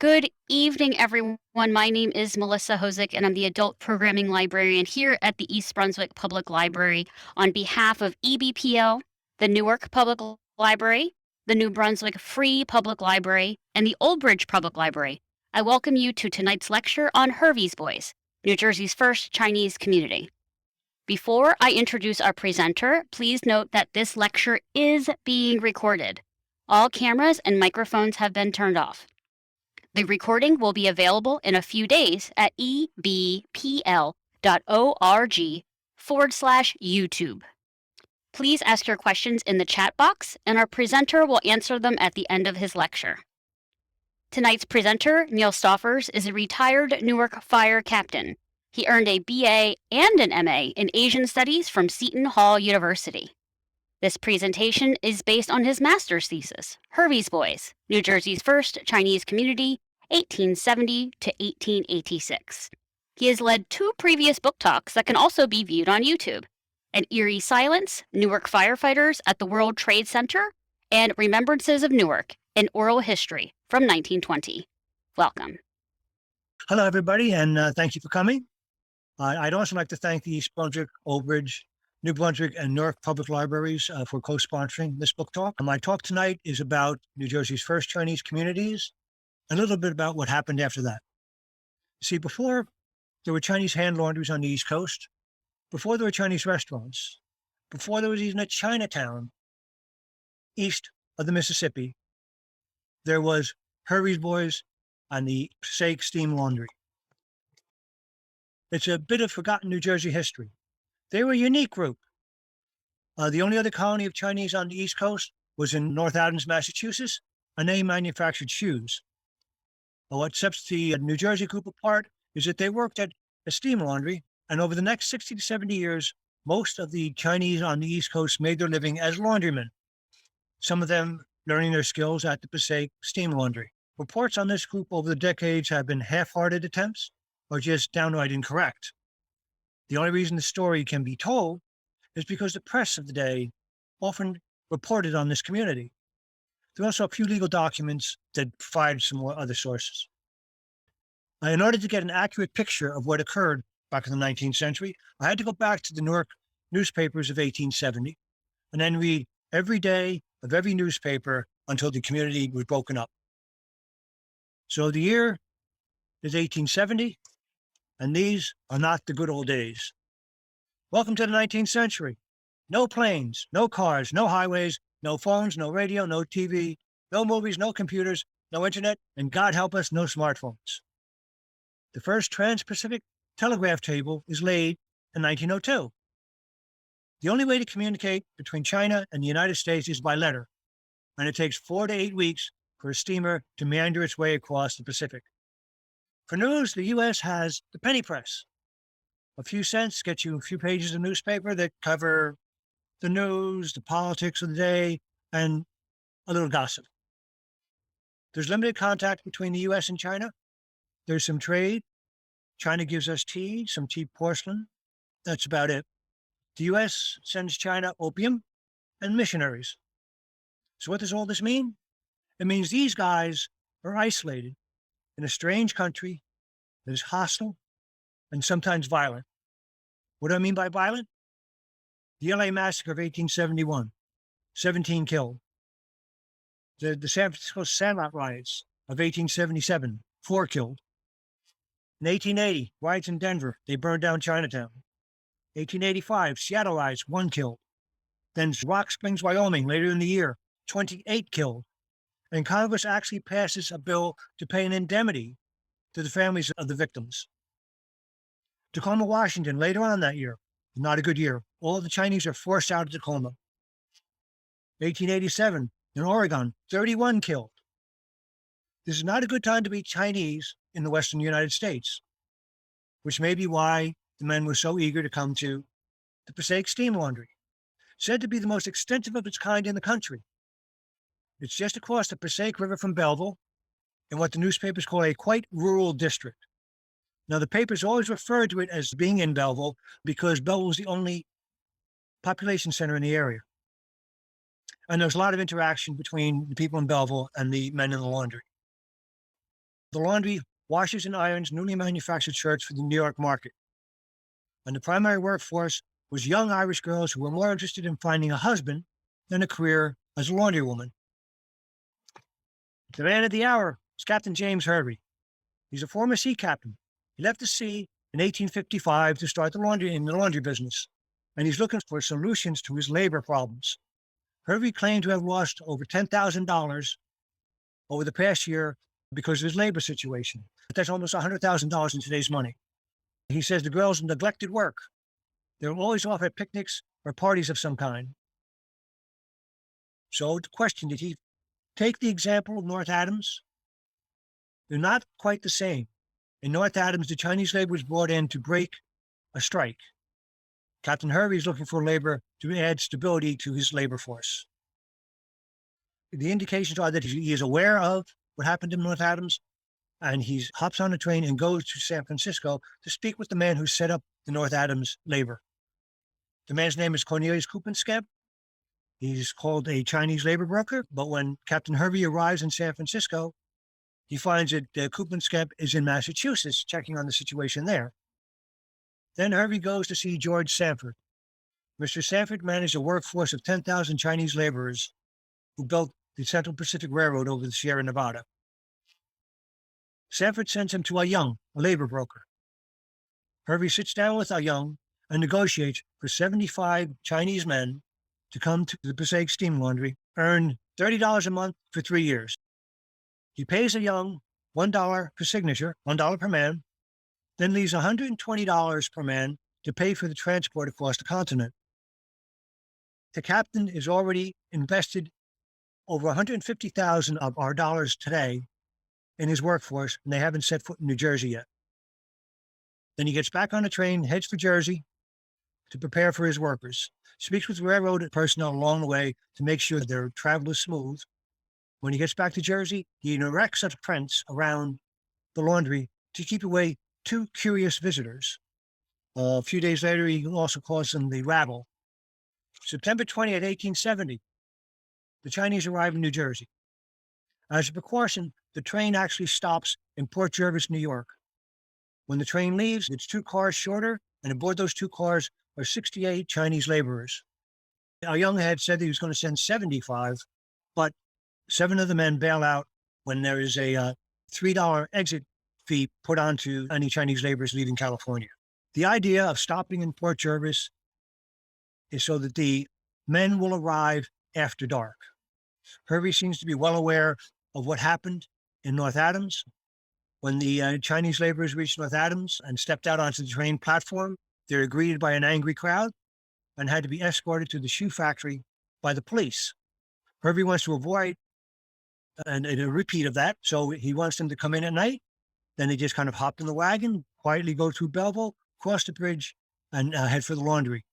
Good evening, everyone. My name is Melissa Hosick, and I'm the Adult Programming Librarian here at the East Brunswick Public Library. On behalf of EBPL, the Newark Public Library, the New Brunswick Free Public Library, and the Old Bridge Public Library, I welcome you to tonight's lecture on Hervey's Boys, New Jersey's first Chinese community. Before I introduce our presenter, please note that this lecture is being recorded. All cameras and microphones have been turned off. The recording will be available in a few days at ebpl.org/YouTube. Please ask your questions in the chat box, and our presenter will answer them at the end of his lecture. Tonight's presenter, Neal Stoffers, is a retired Newark Fire Captain. He earned a BA and an MA in Asian Studies from Seton Hall University. This presentation is based on his master's thesis, Hervey's Boys, New Jersey's first Chinese community, 1870 to 1886. He has led 2 previous book talks that can also be viewed on YouTube: An Eerie Silence, Newark Firefighters at the World Trade Center, and Remembrances of Newark, an Oral History from 1920. Welcome. Hello, everybody, and thank you for coming. I'd also like to thank the East Brunswick, Old Bridge, New Brunswick, and Newark Public Libraries for co-sponsoring this book talk. My talk tonight is about New Jersey's first Chinese communities, and a little bit about what happened after that. See, before there were Chinese hand laundries on the East Coast, before there were Chinese restaurants, before there was even a Chinatown east of the Mississippi, there was Hervey's Boys and the Passaic Steam Laundry. It's a bit of forgotten New Jersey history. They were a unique group. The only other colony of Chinese on the East Coast was in North Arlington, Massachusetts, and they manufactured shoes. What sets the New Jersey group apart is that they worked at a steam laundry, and over the next 60 to 70 years, most of the Chinese on the East Coast made their living as laundrymen, some of them learning their skills at the Passaic Steam Laundry. Reports on this group over the decades have been half-hearted attempts or just downright incorrect. The only reason the story can be told is because the press of the day often reported on this community. There are also a few legal documents that provide some more other sources. In order to get an accurate picture of what occurred back in the 19th century, I had to go back to the Newark newspapers of 1870 and then read every day of every newspaper until the community was broken up. So the year is 1870, and these are not the good old days. Welcome to the 19th century. No planes, no cars, no highways, no phones, no radio, no TV, no movies, no computers, no internet, and God help us, no smartphones. The first trans-Pacific telegraph cable is laid in 1902. The only way to communicate between China and the United States is by letter, and it takes 4 to 8 weeks for a steamer to meander its way across the Pacific. For news, the U.S. has the penny press. A few cents gets you a few pages of newspaper that cover the news, the politics of the day, and a little gossip. There's limited contact between the U.S. and China. There's some trade. China gives us tea, some cheap porcelain. That's about it. The U.S. sends China opium and missionaries. So what does all this mean? It means these guys are isolated in a strange country that is hostile and sometimes violent. What do I mean by violent? The LA massacre of 1871, 17 killed. The San Francisco Sandlot riots of 1877, 4 killed. In 1880, riots in Denver, they burned down Chinatown. 1885, Seattle riots, 1 killed. Then Rock Springs, Wyoming, later in the year, 28 killed. And Congress actually passes a bill to pay an indemnity to the families of the victims. Tacoma, Washington, later on that year, not a good year. All of the Chinese are forced out of Tacoma. 1887, in Oregon, 31 killed. This is not a good time to be Chinese in the Western United States, which may be why the men were so eager to come to the Passaic Steam Laundry, said to be the most extensive of its kind in the country. It's just across the Passaic River from Belleville in what the newspapers call a quite rural district. Now, the papers always refer to it as being in Belleville because Belleville is the only population center in the area. And there's a lot of interaction between the people in Belleville and the men in the laundry. The laundry washes and irons newly manufactured shirts for the New York market. And the primary workforce was young Irish girls who were more interested in finding a husband than a career as a laundrywoman. The man of the hour is Captain James Hervey. He's a former sea captain. He left the sea in 1855 to start the laundry business, and he's looking for solutions to his labor problems. Hervey claimed to have lost over $10,000 over the past year because of his labor situation. That's almost $100,000 in today's money. He says the girls neglected work. They were always off at picnics or parties of some kind. So the question, did he take the example of North Adams? They're not quite the same. In North Adams, the Chinese labor was brought in to break a strike. Captain Hervey is looking for labor to add stability to his labor force. The indications are that he is aware of what happened in North Adams, and he hops on a train and goes to San Francisco to speak with the man who set up the North Adams labor. The man's name is Cornelius Kuppenskep. He's called a Chinese labor broker, but when Captain Hervey arrives in San Francisco, he finds that Kuppenskep is in Massachusetts, checking on the situation there. Then Hervey goes to see George Sanford. Mr. Sanford managed a workforce of 10,000 Chinese laborers who built the Central Pacific Railroad over the Sierra Nevada. Sanford sends him to a labor broker. Hervey sits down with Young and negotiates for 75 Chinese men to come to the Passaic Steam Laundry, earn $30 a month for 3 years. He pays Young $1 per signature, $1 per man, then leaves $120 per man to pay for the transport across the continent. The captain is already invested over $150,000 of our dollars today in his workforce, and they haven't set foot in New Jersey yet. Then he gets back on the train, heads for Jersey to prepare for his workers, speaks with railroad personnel along the way to make sure that their travel is smooth. When he gets back to Jersey, he erects a fence around the laundry to keep away 2 curious visitors. A few days later, he also calls them the rabble. September 20th, 1870, the Chinese arrive in New Jersey. As a precaution, the train actually stops in Port Jervis, New York. When the train leaves, it's 2 cars shorter, and aboard those 2 cars are 68 Chinese laborers. Young had said that he was going to send 75, but 7 of the men bail out when there is a $3 exit fee put onto any Chinese laborers leaving California. The idea of stopping in Port Jervis is so that the men will arrive after dark. Hervey seems to be well aware of what happened in North Adams. When the Chinese laborers reached North Adams and stepped out onto the train platform, they were greeted by an angry crowd and had to be escorted to the shoe factory by the police. Hervey wants to avoid a repeat of that, so he wants them to come in at night. Then they just kind of hop in the wagon, quietly go through Belleville, cross the bridge, and head for the laundry.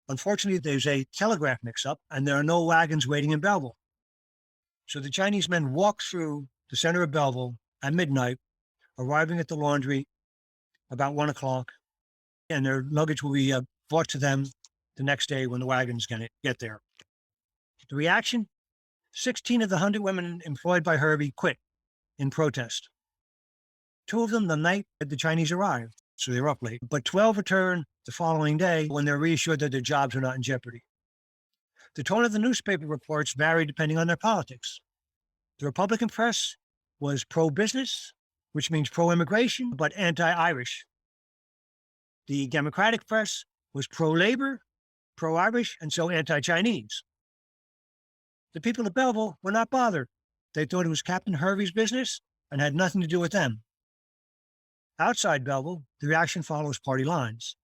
Unfortunately, there's a telegraph mix-up, and there are no wagons waiting in Belleville. So the Chinese men walk through the center of Belleville at midnight, arriving at the laundry about 1 o'clock, and their luggage will be brought to them the next day when the wagons get there. The reaction? 16 of the 100 women employed by Hervey quit in protest. 2 of them the night that the Chinese arrived, so they were up late, but 12 returned the following day when they're reassured that their jobs are not in jeopardy. The tone of the newspaper reports varied depending on their politics. The Republican press was pro-business, which means pro-immigration, but anti-Irish. The Democratic press was pro-labor, pro-Irish, and so anti-Chinese. The people of Belleville were not bothered. They thought it was Captain Hervey's business and had nothing to do with them. Outside Belleville, the reaction follows party lines.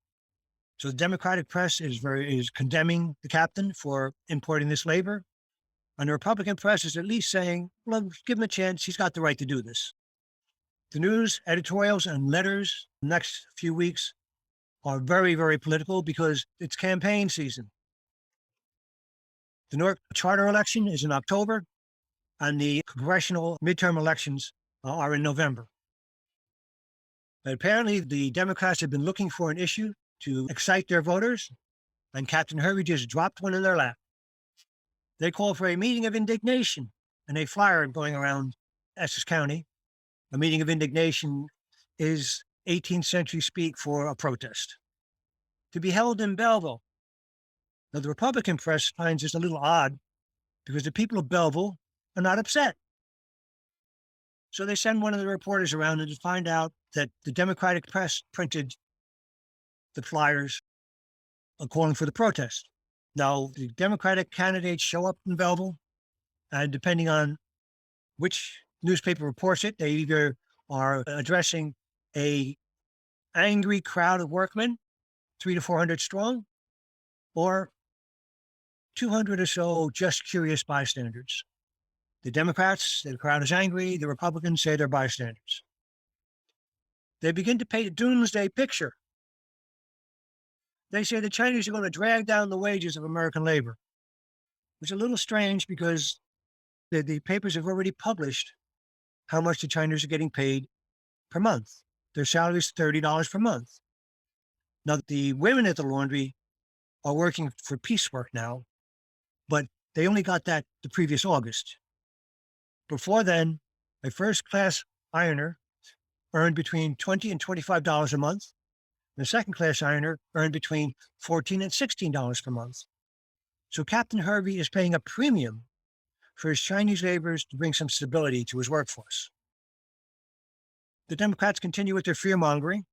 So the Democratic press is condemning the captain for importing this labor, and the Republican press is at least saying, well, give him a chance. He's got the right to do this. The news, editorials, and letters the next few weeks are very, very political because it's campaign season. The Newark charter election is in October, and the congressional midterm elections are in November. But apparently, the Democrats have been looking for an issue to excite their voters, and Captain Hervey just dropped one in their lap. They call for a meeting of indignation and a flyer going around Essex County. A meeting of indignation is 18th century speak for a protest. To be held in Belleville. Now, the Republican press finds this a little odd because the people of Belleville are not upset. So they send one of the reporters around and to find out that the Democratic press printed the flyers calling for the protest. Now, the Democratic candidates show up in Belleville, and depending on which newspaper reports it, they either are addressing a angry crowd of workmen, 300 to 400 strong, or 200 or so just curious bystanders. The Democrats say the crowd is angry. The Republicans say they're bystanders. They begin to paint a doomsday picture. They say the Chinese are going to drag down the wages of American labor, which is a little strange because the papers have already published how much the Chinese are getting paid per month. Their salary is $30 per month. Now, the women at the laundry are working for piecework now, but they only got that the previous August. Before then, a first-class ironer earned between $20 and $25 a month. The second-class ironer earned between $14 and $16 per month. So Captain Hervey is paying a premium for his Chinese laborers to bring some stability to his workforce. The Democrats continue with their fear-mongering.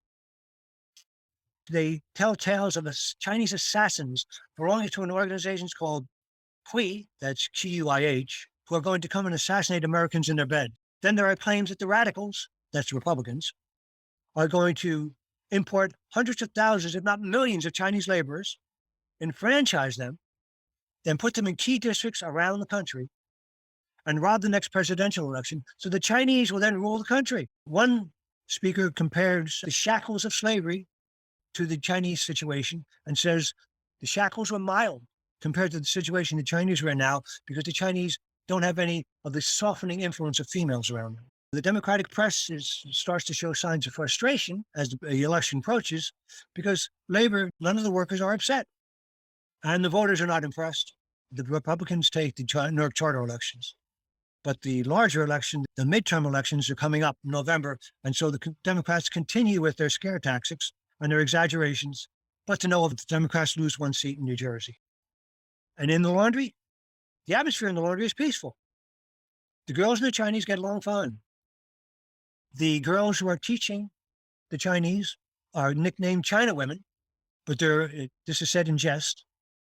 They tell tales of Chinese assassins belonging to an organization called Qi, that's Q-U-I-H, who are going to come and assassinate Americans in their bed. Then there are claims that the radicals, that's the Republicans, are going to import hundreds of thousands, if not millions, of Chinese laborers, enfranchise them, then put them in key districts around the country, and rob the next presidential election. So the Chinese will then rule the country. One speaker compares the shackles of slavery to the Chinese situation and says the shackles were mild compared to the situation the Chinese are in now because the Chinese don't have any of the softening influence of females around them. The Democratic press starts to show signs of frustration as the election approaches because labor, none of the workers are upset. And the voters are not impressed. The Republicans take the Newark charter elections. But the larger election, the midterm elections, are coming up in November. And so the Democrats continue with their scare tactics and their exaggerations, but to know if the Democrats lose one seat in New Jersey. And in the laundry, the atmosphere in the laundry is peaceful. The girls and the Chinese get along fine. The girls who are teaching the Chinese are nicknamed China women, but this is said in jest,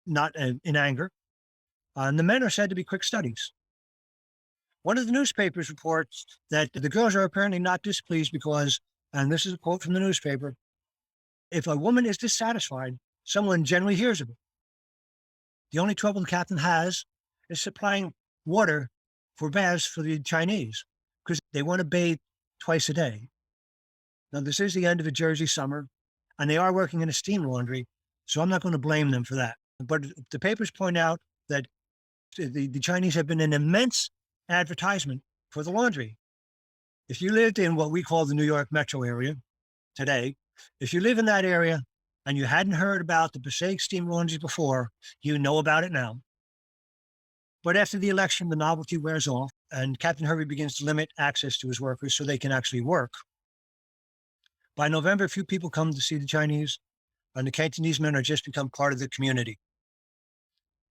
not in anger. And the men are said to be quick studies. One of the newspapers reports that the girls are apparently not displeased because, and this is a quote from the newspaper, if a woman is dissatisfied, someone generally hears of it. The only trouble the captain has is supplying water for baths for the Chinese because they want to bathe twice a day. Now, this is the end of the Jersey summer, and they are working in a steam laundry, so I'm not going to blame them for that. But the papers point out that the Chinese have been an immense advertisement for the laundry. If you lived in what we call the New York metro area today, if you live in that area and you hadn't heard about the Passaic Steam Laundry before, you know about it now. But after the election, the novelty wears off, and Captain Hervey begins to limit access to his workers so they can actually work. By November, few people come to see the Chinese, and the Cantonese men are just become part of the community.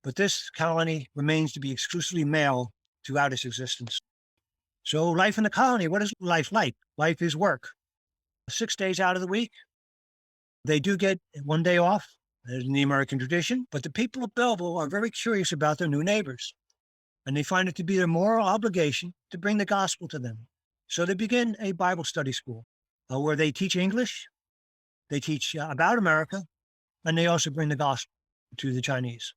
But this colony remains to be exclusively male throughout its existence. So life in the colony, what is life like? Life is work. 6 days out of the week, they do get one day off, as in the American tradition, but the people of Belleville are very curious about their new neighbors, and they find it to be their moral obligation to bring the gospel to them. So they begin a Bible study school where they teach English, they teach about America, and they also bring the gospel to the Chinese.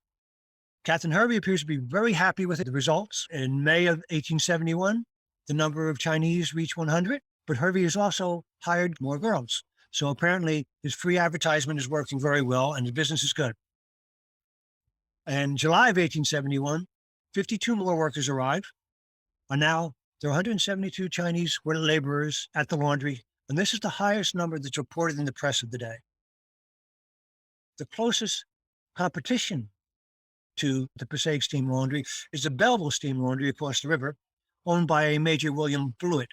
Captain Hervey appears to be very happy with the results. In May of 1871, the number of Chinese reached 100, but Hervey has also hired more girls. So apparently his free advertisement is working very well and the business is good. In July of 1871, 52 more workers arrive. And now there are 172 Chinese laborers at the laundry. And this is the highest number that's reported in the press of the day. The closest competition to the Passaic Steam Laundry is the Belleville Steam Laundry across the river, owned by a Major William Blewett.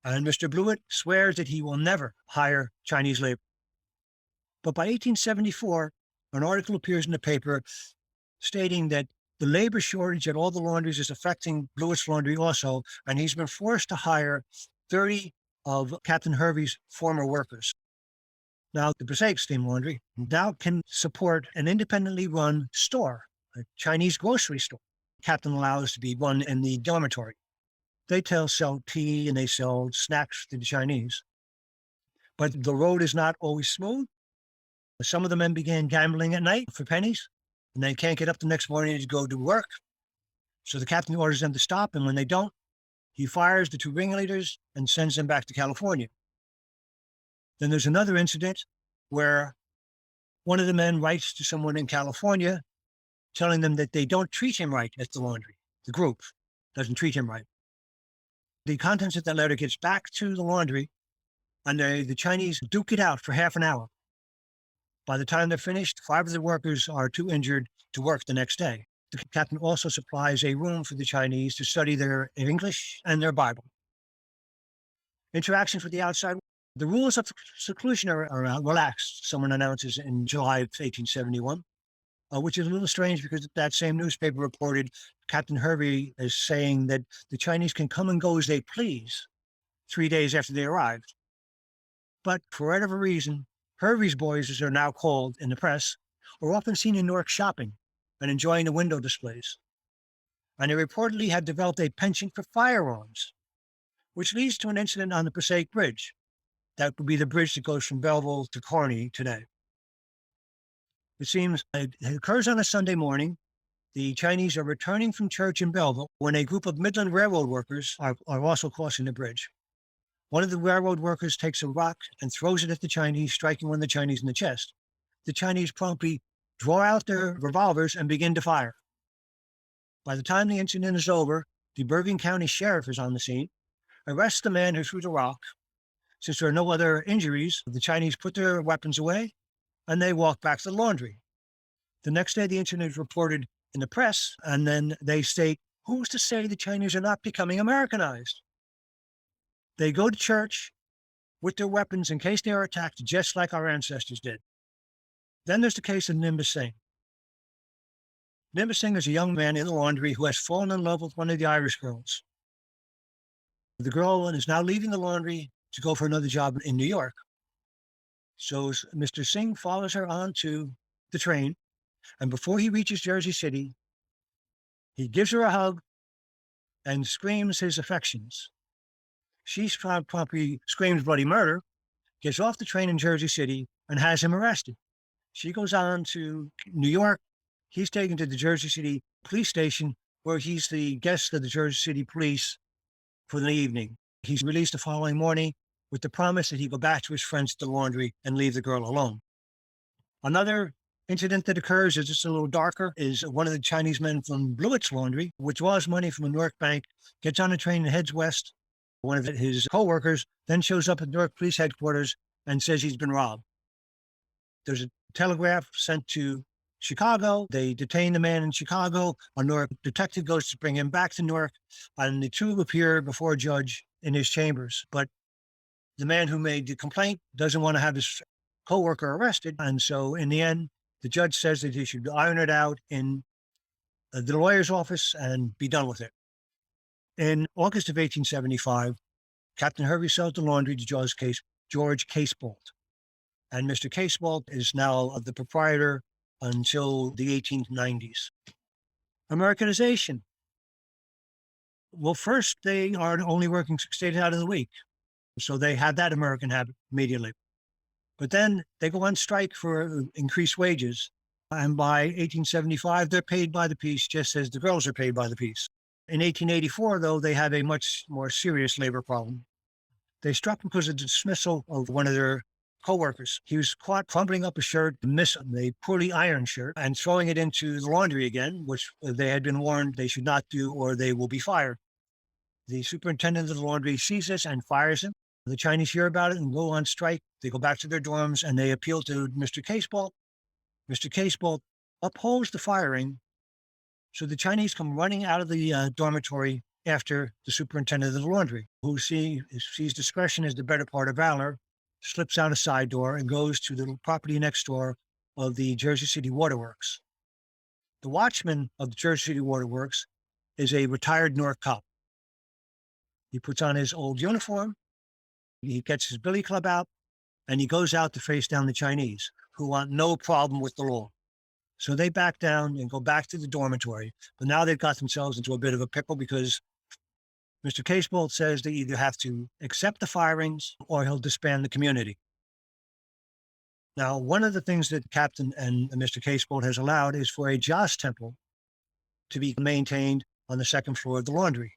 And Mr. Blewett swears that he will never hire Chinese labor. But by 1874, an article appears in the paper stating that the labor shortage at all the laundries is affecting Blewett's laundry also, and he's been forced to hire 30 of Captain Hervey's former workers. Now, the Passaic Steam Laundry now can support an independently run store, a Chinese grocery store. Captain allows to be run in the dormitory. They sell tea and they sell snacks to the Chinese. But the road is not always smooth. Some of the men began gambling at night for pennies, and they can't get up the next morning to go to work. So the captain orders them to stop, and when they don't, he fires the two ringleaders and sends them back to California. Then there's another incident where one of the men writes to someone in California telling them that they don't treat him right at the laundry. The group doesn't treat him right. The contents of that letter gets back to the laundry, and the Chinese duke it out for half an hour. By the time they're finished, 5 of the workers are too injured to work the next day. The captain also supplies a room for the Chinese to study their English and their Bible. Interactions with the outside. The rules of seclusion are relaxed, someone announces in July of 1871, which is a little strange because that same newspaper reported Captain Hervey as saying that the Chinese can come and go as they please 3 days after they arrived. But for whatever reason, Hervey's boys, as they're now called in the press, are often seen in Newark shopping and enjoying the window displays. And they reportedly had developed a penchant for firearms, which leads to an incident on the Passaic Bridge. That would be the bridge that goes from Belleville to Kearny today. It seems it occurs on a Sunday morning. The Chinese are returning from church in Belleville when a group of Midland Railroad workers are also crossing the bridge. One of the railroad workers takes a rock and throws it at the Chinese, striking one of the Chinese in the chest. The Chinese promptly draw out their revolvers and begin to fire. By the time the incident is over, the Bergen County Sheriff is on the scene, arrests the man who threw the rock. Since there are no other injuries, the Chinese put their weapons away and they walk back to the laundry. The next day, the incident is reported in the press, and then they state, who's to say the Chinese are not becoming Americanized? They go to church with their weapons in case they are attacked, just like our ancestors did. Then there's the case of Nimbus Singh. Nimbus Singh is a young man in the laundry who has fallen in love with one of the Irish girls. The girl is now leaving the laundry to go for another job in New York. So Mr. Singh follows her onto the train, and before he reaches Jersey City, he gives her a hug and screams his affections. She promptly screams bloody murder, gets off the train in Jersey City, and has him arrested. She goes on to New York. He's taken to the Jersey City police station, where he's the guest of the Jersey City police for the evening. He's released the following morning with the promise that he'd go back to his friends at the laundry and leave the girl alone. Another incident that occurs is just a little darker, is one of the Chinese men from Blewett's laundry withdraws money from a Newark bank, gets on a train and heads west. One of his co-workers then shows up at Newark Police Headquarters and says he's been robbed. There's a telegraph sent to Chicago. They detain the man in Chicago. A Newark detective goes to bring him back to Newark, and the two appear before a judge in his chambers. But the man who made the complaint doesn't want to have his co-worker arrested, and so in the end, the judge says that he should iron it out in the lawyer's office and be done with it. In August of 1875, Captain Hervey sells the laundry to George Casebolt. And Mr. Casebolt is now the proprietor until the 1890s. Americanization. Well, first, they are only working 6 days out of the week. So they have that American habit immediately. But then they go on strike for increased wages. And by 1875, they're paid by the piece, just as the girls are paid by the piece. In 1884, though, they have a much more serious labor problem. They struck because of the dismissal of one of their co-workers. He was caught crumpling up a shirt, a poorly ironed shirt, and throwing it into the laundry again, which they had been warned they should not do or they will be fired. The superintendent of the laundry sees this and fires him. The Chinese hear about it and go on strike. They go back to their dorms and they appeal to Mr. Casebolt. Mr. Casebolt upholds the firing. So the Chinese come running out of the dormitory after the superintendent of the laundry, who sees discretion as the better part of valor, slips out a side door and goes to the property next door of the Jersey City Waterworks. The watchman of the Jersey City Waterworks is a retired Newark cop. He puts on his old uniform, he gets his billy club out, and he goes out to face down the Chinese, who want no problem with the law. So they back down and go back to the dormitory. But now they've got themselves into a bit of a pickle because Mr. Casebolt says they either have to accept the firings or he'll disband the community. Now, one of the things that the captain and Mr. Casebolt has allowed is for a Joss temple to be maintained on the second floor of the laundry.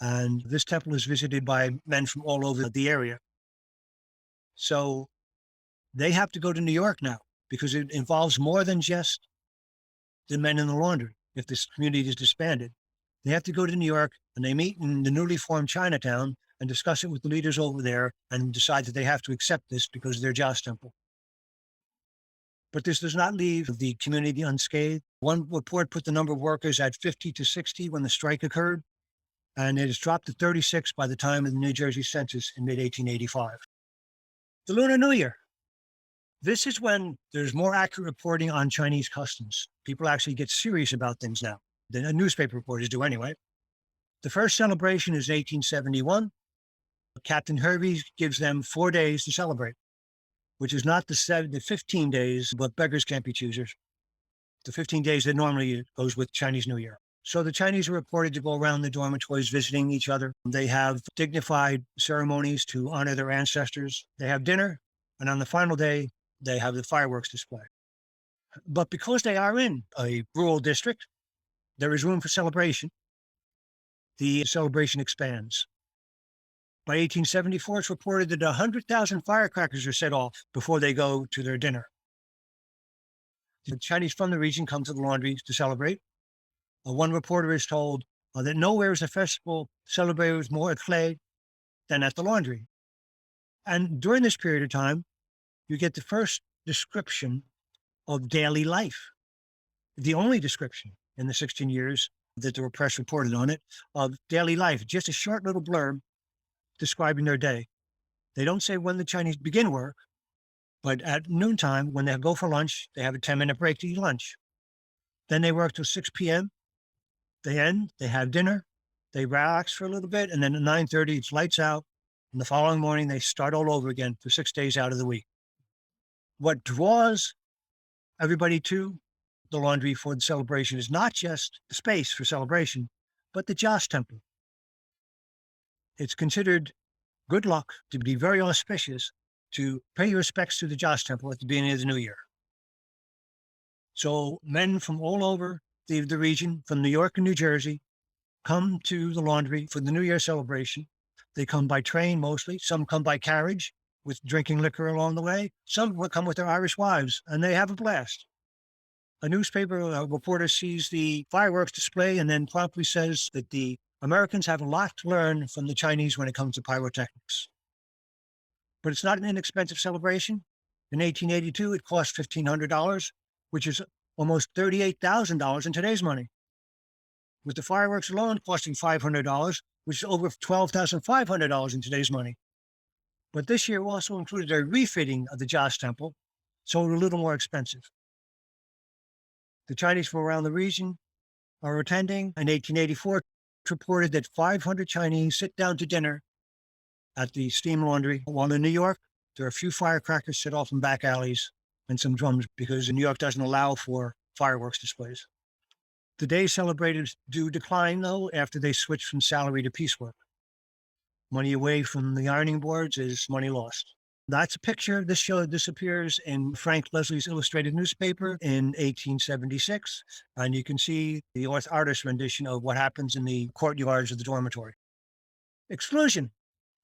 And this temple is visited by men from all over the area. So they have to go to New York now because it involves more than just the men in the laundry. If this community is disbanded, they have to go to New York and they meet in the newly formed Chinatown and discuss it with the leaders over there and decide that they have to accept this because of their Joss temple. But this does not leave the community unscathed. One report put the number of workers at 50 to 60 when the strike occurred, and it has dropped to 36 by the time of the New Jersey census in mid-1885. The Lunar New Year. This is when there's more accurate reporting on Chinese customs. People actually get serious about things now. The newspaper reporters do anyway. The first celebration is 1871. Captain Hervey gives them 4 days to celebrate, which is not the 15 days, but beggars can't be choosers. The 15 days that normally goes with Chinese New Year. So the Chinese are reported to go around the dormitories visiting each other. They have dignified ceremonies to honor their ancestors. They have dinner, and on the final day, they have the fireworks display. But because they are in a rural district, there is room for celebration. The celebration expands. By 1874, it's reported that 100,000 firecrackers are set off before they go to their dinner. The Chinese from the region come to the laundry to celebrate. One reporter is told that nowhere is a festival celebrated with more eclat than at the laundry. And during this period of time, you get the first description of daily life, the only description in the 16 years that the press reported on it of daily life, just a short little blurb describing their day. They don't say when the Chinese begin work, but at noontime, when they go for lunch, they have a 10-minute break to eat lunch. Then they work till 6 p.m. They end, they have dinner, they relax for a little bit, and then at 9:30, it's lights out. And the following morning, they start all over again for 6 days out of the week. What draws everybody to the laundry for the celebration is not just the space for celebration, but the Joss temple. It's considered good luck to be very auspicious to pay your respects to the Joss temple at the beginning of the new year. So men from all over the region, from New York and New Jersey, come to the laundry for the New Year celebration. They come by train mostly. Some come by carriage with drinking liquor along the way. Some will come with their Irish wives, and they have a blast. A newspaper reporter sees the fireworks display and then promptly says that the Americans have a lot to learn from the Chinese when it comes to pyrotechnics. But it's not an inexpensive celebration. In 1882, it cost $1,500, which is almost $38,000 in today's money. With the fireworks alone costing $500, which is over $12,500 in today's money. But this year also included a refitting of the Joss temple, so a little more expensive. The Chinese from around the region are attending. In 1884, it's reported that 500 Chinese sit down to dinner at the steam laundry, while in New York, there are a few firecrackers set off in back alleys and some drums because New York doesn't allow for fireworks displays. The days celebrated do decline, though, after they switch from salary to piecework. Money away from the ironing boards is money lost. That's a picture. This appears in Frank Leslie's illustrated newspaper in 1876, and you can see the artist's rendition of what happens in the courtyards of the dormitory. Exclusion.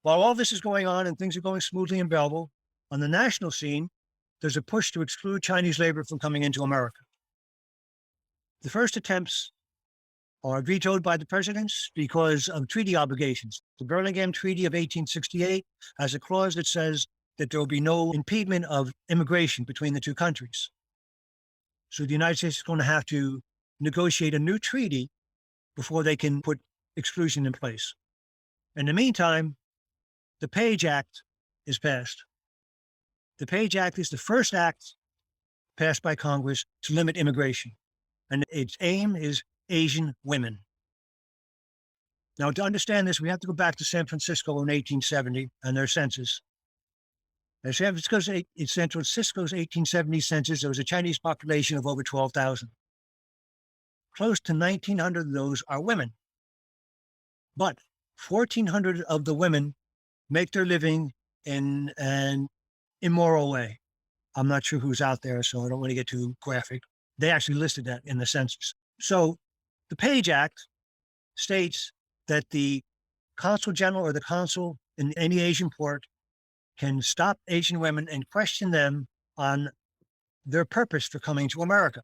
While all this is going on and things are going smoothly in Belleville, on the national scene, there's a push to exclude Chinese labor from coming into America. The first attempts are vetoed by the presidents because of treaty obligations. The Burlingame Treaty of 1868 has a clause that says that there will be no impediment of immigration between the two countries. So the United States is going to have to negotiate a new treaty before they can put exclusion in place. In the meantime, the Page Act is passed. The Page Act is the first act passed by Congress to limit immigration, and its aim is Asian women. Now, to understand this, we have to go back to San Francisco in 1870 and their census. In San Francisco's 1870 census, there was a Chinese population of over 12,000. Close to 1,900 of those are women. But 1,400 of the women make their living in an immoral way. I'm not sure who's out there, so I don't want to get too graphic. They actually listed that in the census. So the Page Act states that the consul general or the consul in any Asian port can stop Asian women and question them on their purpose for coming to America.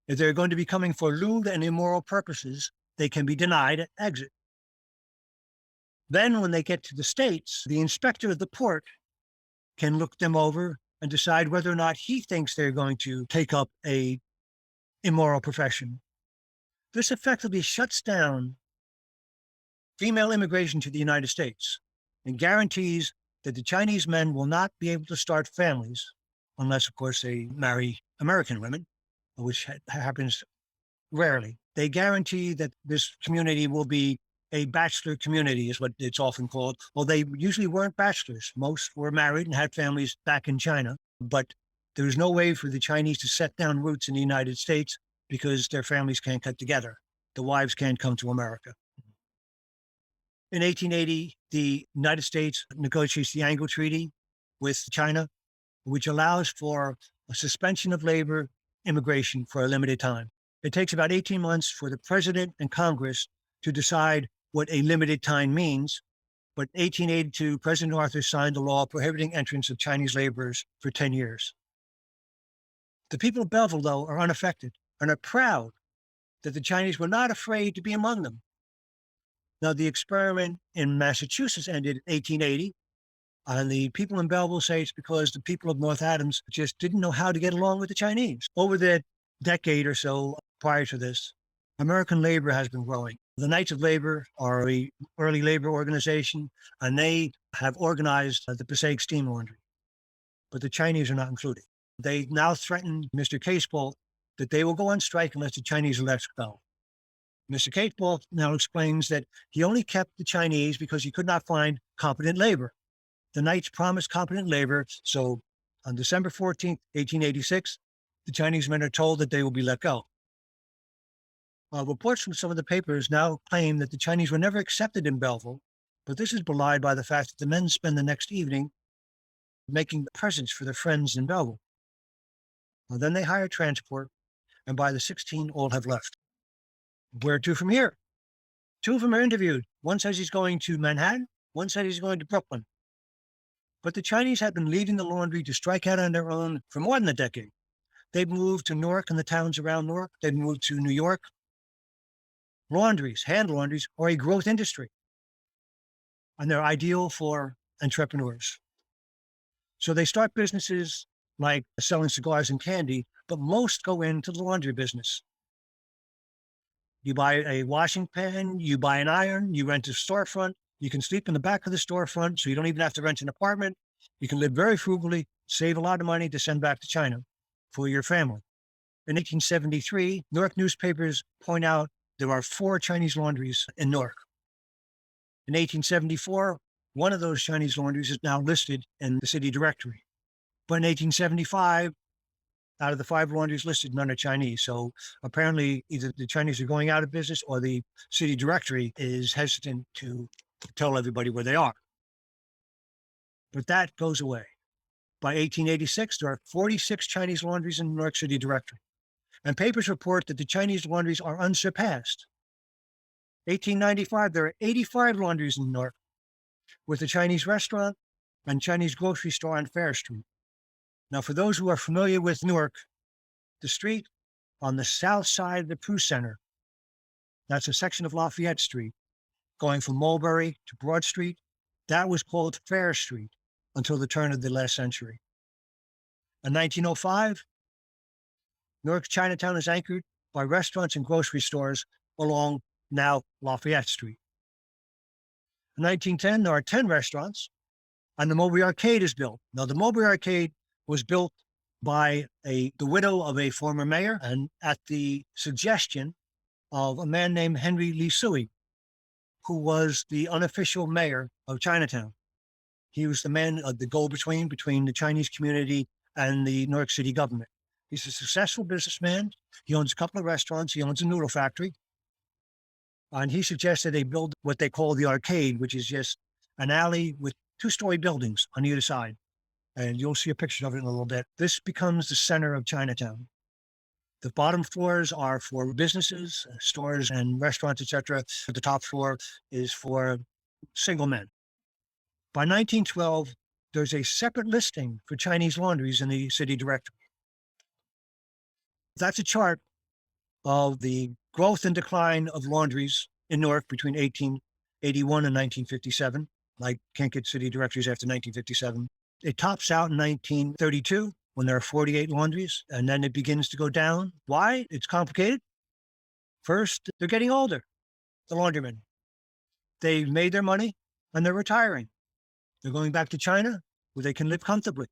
If they're going to be coming for lewd and immoral purposes, they can be denied exit. Then when they get to the States, the inspector of the port can look them over and decide whether or not he thinks they're going to take up a immoral profession. This effectively shuts down female immigration to the United States and guarantees that the Chinese men will not be able to start families unless, of course, they marry American women, which happens rarely. They guarantee that this community will be a bachelor community, is what it's often called. Well, they usually weren't bachelors. Most were married and had families back in China, but there was no way for the Chinese to set down roots in the United States because their families can't get together. The wives can't come to America. In 1880, the United States negotiates the Anglo Treaty with China, which allows for a suspension of labor immigration for a limited time. It takes about 18 months for the president and Congress to decide what a limited time means. But 1882, President Arthur signed a law prohibiting entrance of Chinese laborers for 10 years. The people of Belleville, though, are unaffected and are proud that the Chinese were not afraid to be among them. Now, the experiment in Massachusetts ended in 1880, and the people in Belleville say it's because the people of North Adams just didn't know how to get along with the Chinese. Over the decade or so prior to this, American labor has been growing. The Knights of Labor are an early labor organization, and they have organized the Passaic Steam Laundry. But the Chinese are not included. They now threaten Mr. Casebolt that they will go on strike unless the Chinese are let go. Mr. Casebolt now explains that he only kept the Chinese because he could not find competent labor. The Knights promised competent labor, so on December 14th, 1886, the Chinese men are told that they will be let go. Reports from some of the papers now claim that the Chinese were never accepted in Belleville, but this is belied by the fact that the men spend the next evening making presents for their friends in Belleville. Then they hire transport, and by the 16th, all have left. Where to from here? Two of them are interviewed. One says he's going to Manhattan. One said he's going to Brooklyn. But the Chinese had been leaving the laundry to strike out on their own for more than a decade. They've moved to Newark and the towns around Newark. They've moved to New York. Laundries, hand laundries, are a growth industry, and they're ideal for entrepreneurs. So they start businesses like selling cigars and candy, but most go into the laundry business. You buy a washing pan, you buy an iron, you rent a storefront. You can sleep in the back of the storefront, so you don't even have to rent an apartment. You can live very frugally, save a lot of money to send back to China for your family. In 1873, Newark newspapers point out there are 4 Chinese laundries in Newark. In 1874, one of those Chinese laundries is now listed in the city directory. But in 1875, out of the 5 laundries listed, none are Chinese. So apparently either the Chinese are going out of business or the city directory is hesitant to tell everybody where they are. But that goes away. By 1886, there are 46 Chinese laundries in the New York City directory. And papers report that the Chinese laundries are unsurpassed. 1895, there are 85 laundries in Newark, with a Chinese restaurant and Chinese grocery store on Fair Street. Now, for those who are familiar with Newark, the street on the south side of the Prue Center, that's a section of Lafayette Street, going from Mulberry to Broad Street, that was called Fair Street until the turn of the last century. In 1905, Newark's Chinatown is anchored by restaurants and grocery stores along now Lafayette Street. In 1910, there are 10 restaurants, and the Mulberry Arcade is built. Now, the Mulberry Arcade was built by the widow of a former mayor, and at the suggestion of a man named Henry Lee Suey, who was the unofficial mayor of Chinatown. He was the man of the go-between between the Chinese community and the New York City government. He's a successful businessman. He owns a couple of restaurants. He owns a noodle factory. And he suggested they build what they call the arcade, which is just an alley with two-story buildings on either side. And you'll see a picture of it in a little bit. This becomes the center of Chinatown. The bottom floors are for businesses, stores and restaurants, etc. The top floor is for single men. By 1912, there's a separate listing for Chinese laundries in the city directory. That's a chart of the growth and decline of laundries in Newark between 1881 and 1957. I can't get city directories after 1957. It tops out in 1932 when there are 48 laundries, and then it begins to go down. Why? It's complicated. First, they're getting older, the laundrymen. They've made their money, and they're retiring. They're going back to China, where they can live comfortably.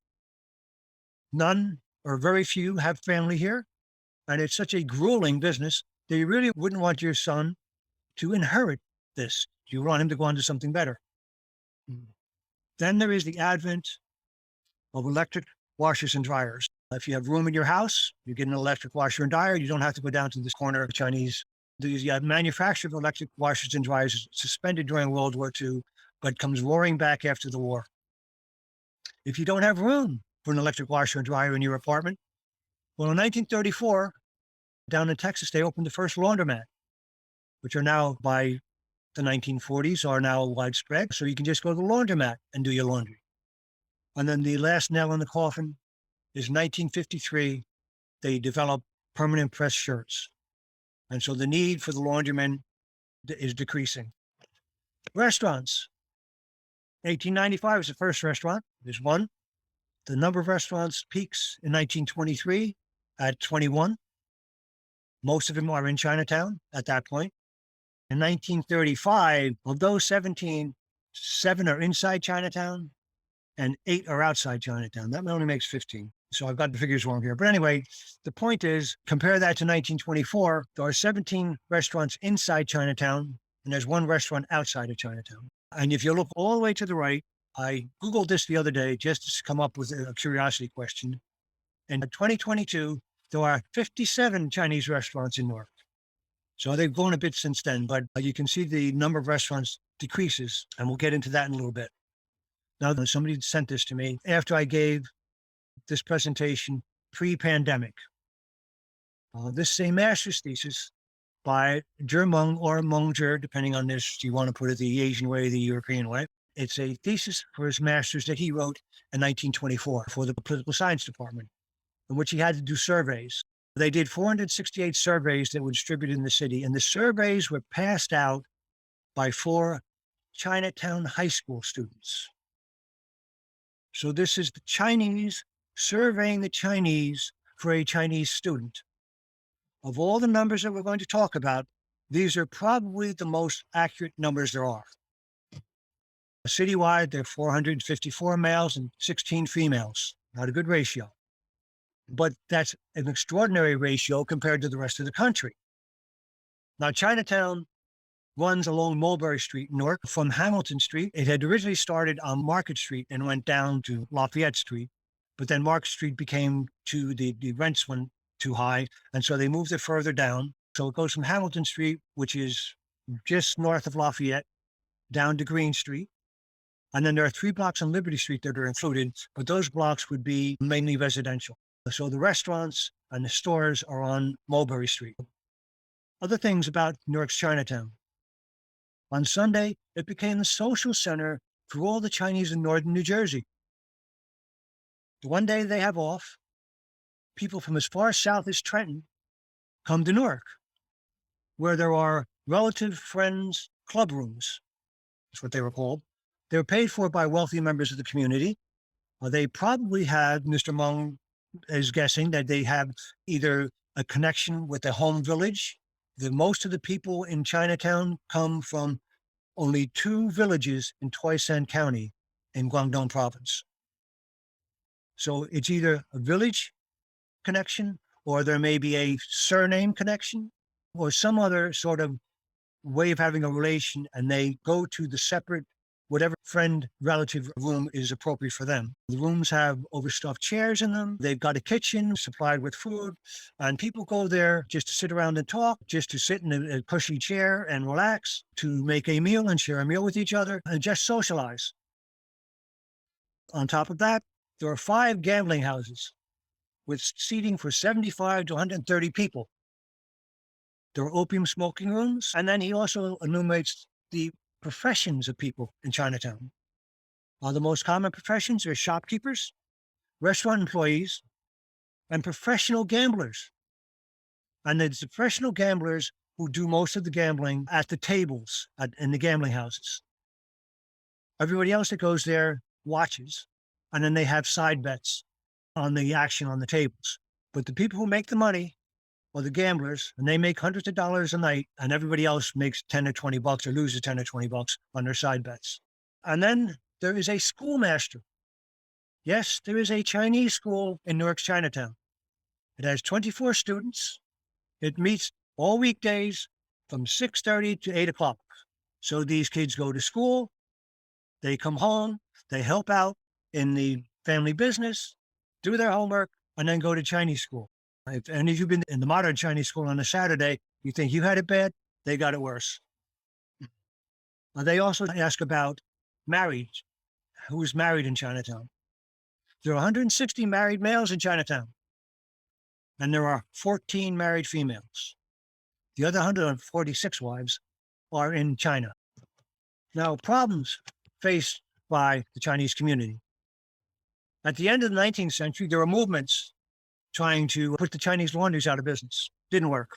None or very few have family here, and it's such a grueling business that you really wouldn't want your son to inherit this. You want him to go on to something better. Then there is the advent of electric washers and dryers. If you have room in your house, you get an electric washer and dryer. You don't have to go down to this corner of Chinese. The manufacture of electric washers and dryers is suspended during World War II, but comes roaring back after the war. If you don't have room for an electric washer and dryer in your apartment, well, in 1934, down in Texas, they opened the first laundromat, which are now by the 1940s are now widespread. So you can just go to the laundromat and do your laundry. And then the last nail in the coffin is 1953. They developed permanent press shirts. And so the need for the laundrymen is decreasing. Restaurants. 1895 is the first restaurant. There's one. The number of restaurants peaks in 1923 at 21. Most of them are in Chinatown at that point. In 1935, of those 17, 7 are inside Chinatown and 8 are outside Chinatown. That only makes 15. So I've got the figures wrong here. But anyway, the point is, compare that to 1924. There are 17 restaurants inside Chinatown, and there's 1 restaurant outside of Chinatown. And if you look all the way to the right, I Googled this the other day just to come up with a curiosity question. In 2022, there are 57 Chinese restaurants in Newark. So they've grown a bit since then, but you can see the number of restaurants decreases, and we'll get into that in a little bit. Now, somebody sent this to me after I gave this presentation pre-pandemic. This is a master's thesis by Zhe Meng or Meng Zhe, depending on this, you want to put it the Asian way, the European way. It's a thesis for his master's that he wrote in 1924 for the political science department, in which he had to do surveys. They did 468 surveys that were distributed in the city, and the surveys were passed out by 4 Chinatown high school students. So this is the Chinese surveying the Chinese for a Chinese student. Of all the numbers that we're going to talk about, these are probably the most accurate numbers there are. Citywide, there are 454 males and 16 females. Not a good ratio. But that's an extraordinary ratio compared to the rest of the country. Now, Chinatown runs along Mulberry Street in Newark from Hamilton Street. It had originally started on Market Street and went down to Lafayette Street, but then Market Street became the rents went too high, and so they moved it further down. So it goes from Hamilton Street, which is just north of Lafayette, down to Green Street. And then there are 3 blocks on Liberty Street that are included, but those blocks would be mainly residential. So the restaurants and the stores are on Mulberry Street. Other things about Newark's Chinatown. On Sunday, it became the social center for all the Chinese in northern New Jersey. The one day they have off, people from as far south as Trenton come to Newark, where there are relative friends club rooms. That's what they were called. They were paid for by wealthy members of the community. They probably had, Mr. Meng is guessing, that they have either a connection with a home village Most of the people in Chinatown come from only 2 villages in Toisan County in Guangdong province. So it's either a village connection, or there may be a surname connection, or some other sort of way of having a relation, and they go to the separate, whatever friend relative room is appropriate for them. The rooms have overstuffed chairs in them. They've got a kitchen supplied with food, and people go there just to sit around and talk, just to sit in a cushy chair and relax, to make a meal and share a meal with each other and just socialize. On top of that, there are 5 gambling houses with seating for 75 to 130 people. There are opium smoking rooms, and then he also enumerates the professions of people in Chinatown. The most common professions are shopkeepers, restaurant employees, and professional gamblers. And it's the professional gamblers who do most of the gambling at the tables in the gambling houses. Everybody else that goes there watches, and then they have side bets on the action on the tables. But the people who make the money are the gamblers, and they make hundreds of dollars a night, and everybody else makes 10 or 20 bucks or loses 10 or 20 bucks on their side bets. And then there is a schoolmaster. Yes, there is a Chinese school in Newark's Chinatown. It has 24 students. It meets all weekdays from 6:30 to 8 o'clock. So these kids go to school, they come home, they help out in the family business, do their homework, and then go to Chinese school. If any of you have been in the modern Chinese school on a Saturday, you think you had it bad, they got it worse. They also ask about marriage. Who is married in Chinatown? There are 160 married males in Chinatown, and there are 14 married females. The other 146 wives are in China. Now, problems faced by the Chinese community. At the end of the 19th century, there were movements trying to put the Chinese laundries out of business. Didn't work.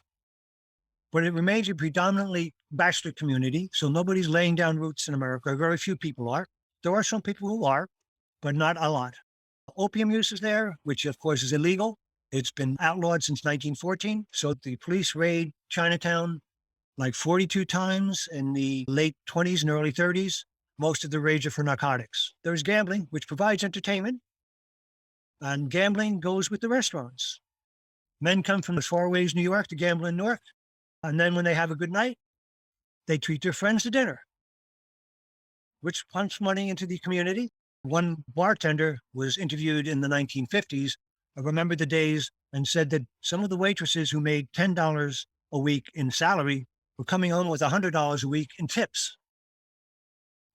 But it remains a predominantly bachelor community, so nobody's laying down roots in America. Very few people are. There are some people who are, but not a lot. Opium use is there, which of course is illegal. It's been outlawed since 1914. So the police raid Chinatown like 42 times in the late 20s and early 30s. Most of the raids are for narcotics. There's gambling, which provides entertainment. And gambling goes with the restaurants. Men come from as far away as New York to gamble in Newark. And then when they have a good night, they treat their friends to dinner, which pumps money into the community. One bartender was interviewed in the 1950s, remembered the days, and said that some of the waitresses who made $10 a week in salary were coming home with $100 a week in tips.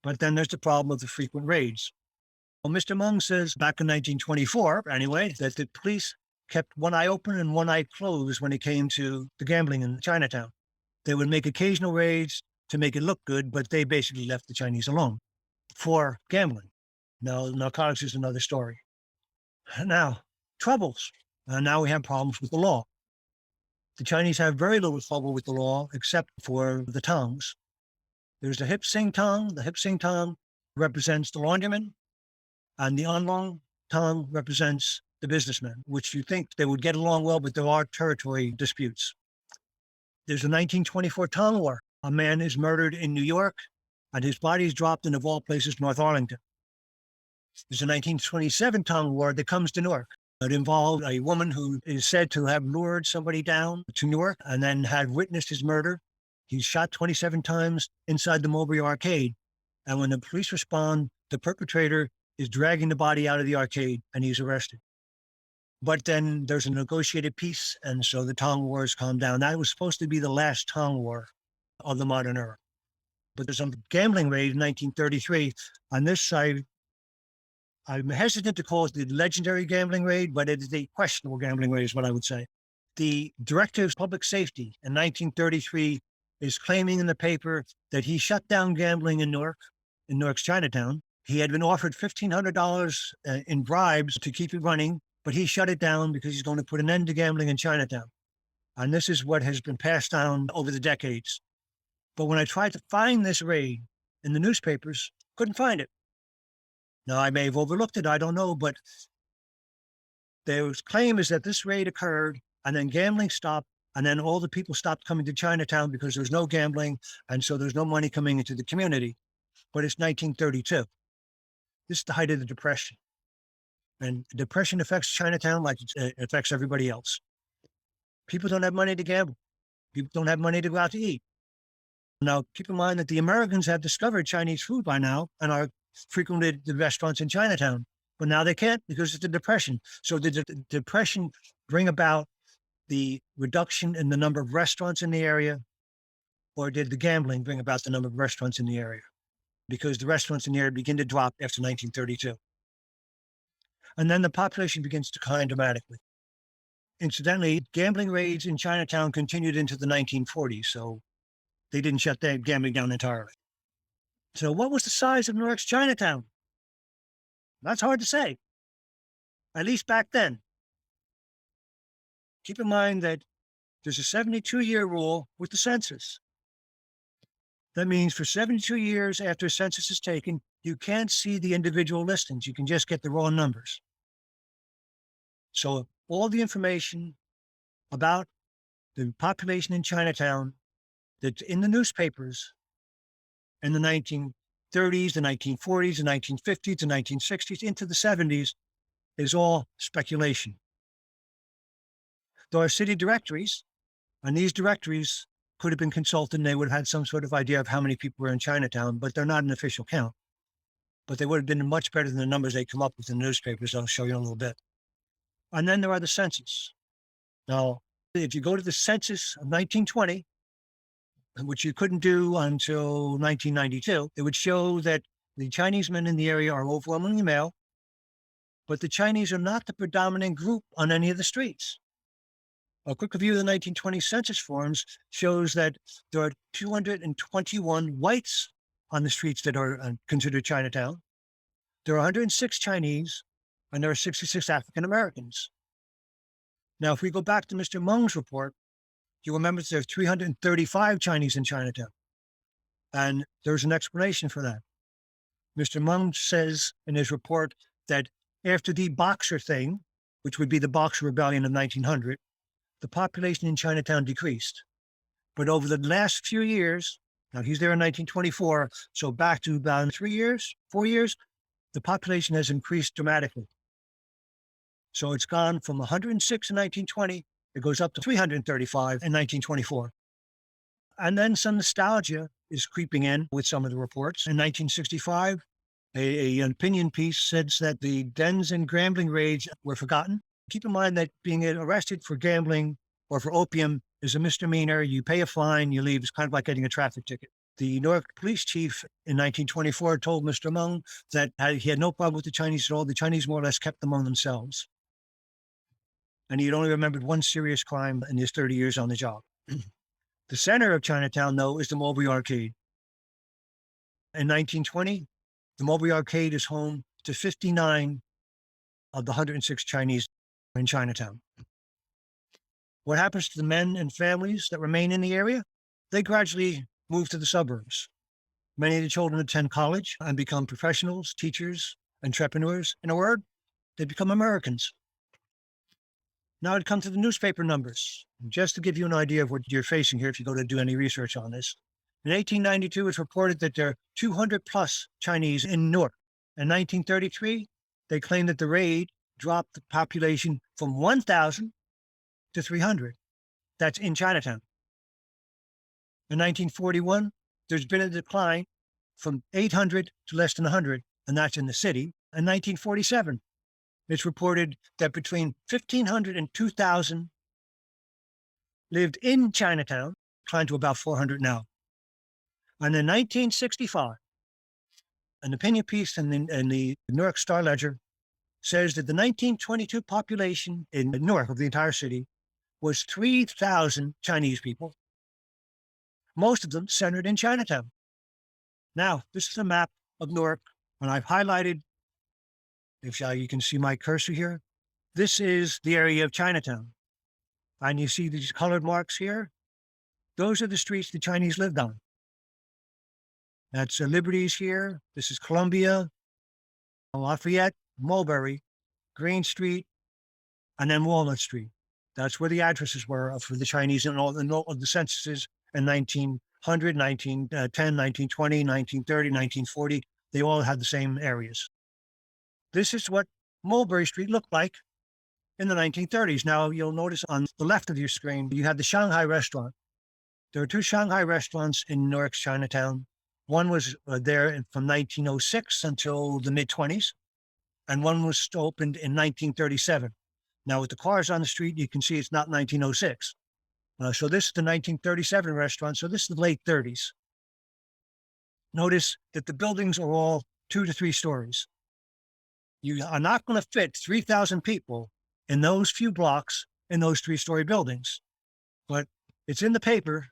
But then there's the problem of the frequent raids. Well, Mr. Mung says back in 1924, anyway, that the police kept one eye open and one eye closed when it came to the gambling in Chinatown. They would make occasional raids to make it look good, but they basically left the Chinese alone for gambling. Now, narcotics is another story. Now, troubles. Now we have problems with the law. The Chinese have very little trouble with the law, except for the tongs. There's the hip sing tong. The hip sing tong represents the laundryman, and the onlong tong represents the businessmen, which you think they would get along well, but there are territory disputes. There's a 1924 Tong War. A man is murdered in New York, and his body is dropped in, of all places, North Arlington. There's a 1927 Tong War that comes to Newark. It involved a woman who is said to have lured somebody down to Newark and then had witnessed his murder. He's shot 27 times inside the Mulberry Arcade. And when the police respond, the perpetrator is dragging the body out of the arcade and he's arrested. But then there's a negotiated peace, and so the Tong Wars calmed down. That was supposed to be the last Tong War of the modern era. But there's a gambling raid in 1933. On this side, I'm hesitant to call it the legendary gambling raid, but it is the questionable gambling raid is what I would say. The Director of Public Safety in 1933 is claiming in the paper that he shut down gambling in Newark's Chinatown. He had been offered $1,500 in bribes to keep it running, but he shut it down because he's going to put an end to gambling in Chinatown. And this is what has been passed down over the decades. But when I tried to find this raid in the newspapers, couldn't find it. Now, I may have overlooked it, I don't know, but their claim is that this raid occurred and then gambling stopped And then all the people stopped coming to Chinatown because there was no gambling. And so there's no money coming into the community. But it's 1932. This is the height of the Depression. And depression affects Chinatown like it affects everybody else. People don't have money to gamble. People don't have money to go out to eat. Now, keep in mind that the Americans have discovered Chinese food by now and are frequented the restaurants in Chinatown. But now they can't because it's the Depression. So did the Depression bring about the reduction in the number of restaurants in the area, or did the gambling bring about the number of restaurants in the area? Because the restaurants in the area begin to drop after 1932. And then the population begins to decline dramatically. Incidentally, gambling raids in Chinatown continued into the 1940s, so they didn't shut that gambling down entirely. So what was the size of Newark's Chinatown? That's hard to say, at least back then. Keep in mind that there's a 72-year rule with the census. That means for 72 years after a census is taken, you can't see the individual listings. You can just get the raw numbers. So all the information about the population in Chinatown that's in the newspapers in the 1930s, the 1940s, the 1950s, the 1960s, into the 70s is all speculation. There are city directories, and these directories could have been consulted and they would have had some sort of idea of how many people were in Chinatown, but they're not an official count. But they would have been much better than the numbers they come up with in the newspapers. I'll show you in a little bit. And then there are the census. Now, if you go to the census of 1920, which you couldn't do until 1992, it would show that the Chinese men in the area are overwhelmingly male, but the Chinese are not the predominant group on any of the streets. A quick review of the 1920 census forms shows that there are 221 whites on the streets that are considered Chinatown. There are 106 Chinese, and there are 66 African Americans. Now, if we go back to Mr. Meng's report, you remember there are 335 Chinese in Chinatown. And there's an explanation for that. Mr. Meng says in his report that after the Boxer thing, which would be the Boxer Rebellion of 1900, the population in Chinatown decreased. But over the last few years, now he's there in 1924, so back to about 4 years, the population has increased dramatically. So it's gone from 106 in 1920, it goes up to 335 in 1924. And then some nostalgia is creeping in with some of the reports. In 1965, an opinion piece says that the dens and gambling raids were forgotten. Keep in mind that being arrested for gambling or for opium is a misdemeanor. You pay a fine, you leave. It's kind of like getting a traffic ticket. The Newark police chief in 1924 told Mr. Meng that he had no problem with the Chinese at all. The Chinese more or less kept them among themselves. And he'd only remembered one serious crime in his 30 years on the job. The center of Chinatown, though, is the Mulberry Arcade. In 1920, the Mulberry Arcade is home to 59 of the 106 Chinese in Chinatown. What happens to the men and families that remain in the area? They gradually move to the suburbs. Many of the children attend college and become professionals, teachers, entrepreneurs. In a word, they become Americans. Now it comes to the newspaper numbers. Just to give you an idea of what you're facing here if you go to do any research on this. In 1892, it's reported that there are 200 plus Chinese in Newark. In 1933, they claimed that the raid dropped the population from 1,000 to 300. That's in Chinatown. In 1941, there's been a decline from 800 to less than 100, and that's in the city. In 1947, it's reported that between 1,500 and 2,000 lived in Chinatown, declined to about 400 now. And in 1965, an opinion piece in the Newark Star Ledger says that the 1922 population in Newark of the entire city was 3,000 Chinese people, most of them centered in Chinatown. Now, this is a map of Newark, and I've highlighted, if you can see my cursor here, this is the area of Chinatown. And you see these colored marks here? Those are the streets the Chinese lived on. That's Liberty's here. This is Columbia, Lafayette, Mulberry, Green Street, and then Walnut Street. That's where the addresses were for the Chinese in all the censuses in 1900, 1910, 1920, 1930, 1940. They all had the same areas. This is what Mulberry Street looked like in the 1930s. Now, you'll notice on the left of your screen, you have the Shanghai restaurant. There are two Shanghai restaurants in Newark's Chinatown. One was there from 1906 until the mid-20s, and one was opened in 1937. Now, with the cars on the street, you can see it's not 1906. So this is the 1937 restaurant. So this is the late 30s. Notice that the buildings are all 2 to 3 stories. You are not going to fit 3,000 people in those few blocks in those 3-story buildings. But it's in the paper,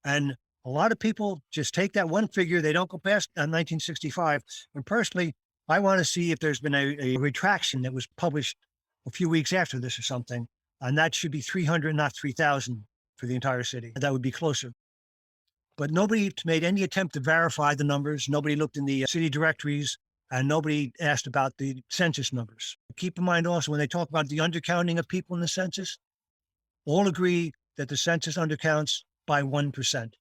and a lot of people just take that one figure. They don't go past 1965. And personally, I want to see if there's been a retraction that was published a few weeks after this or something. And that should be 300, not 3,000 for the entire city. That would be closer. But nobody made any attempt to verify the numbers. Nobody looked in the city directories, and nobody asked about the census numbers. Keep in mind also, when they talk about the undercounting of people in the census, all agree that the census undercounts by 1%.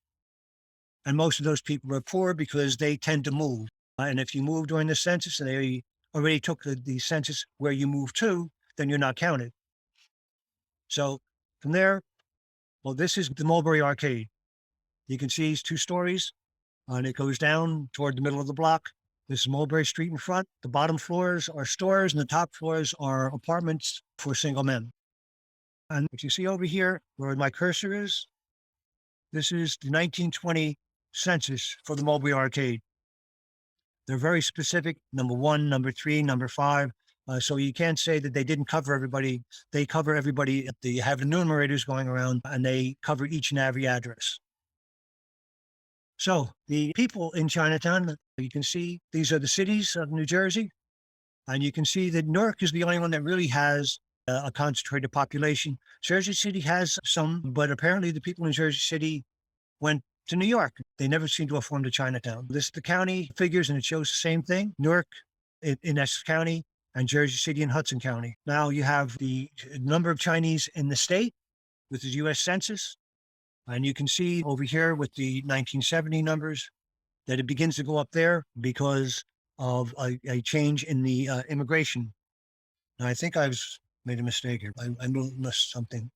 And most of those people are poor because they tend to move. And if you move during the census and they already took the census where you moved to, then you're not counted. So from there, well, this is the Mulberry Arcade. You can see it's 2 stories, and it goes down toward the middle of the block. This is Mulberry Street in front. The bottom floors are stores, and the top floors are apartments for single men. And what you see over here, where my cursor is, this is the 1920 census for the Mulberry Arcade. They're very specific, number 1, number 3, number 5. So you can't say that they didn't cover everybody. They cover everybody. They have enumerators going around, and they cover each and every address. So the people in Chinatown, you can see these are the cities of New Jersey. And you can see that Newark is the only one that really has a concentrated population. Jersey City has some, but apparently the people in Jersey City went to New York. They never seem to have formed a Chinatown. This is the county figures, and it shows the same thing. Newark in Essex County and Jersey City in Hudson County. Now you have the number of Chinese in the state with the U.S. Census. And you can see over here with the 1970 numbers that it begins to go up there because of a change in the immigration. Now, I think I've made a mistake here. I missed something.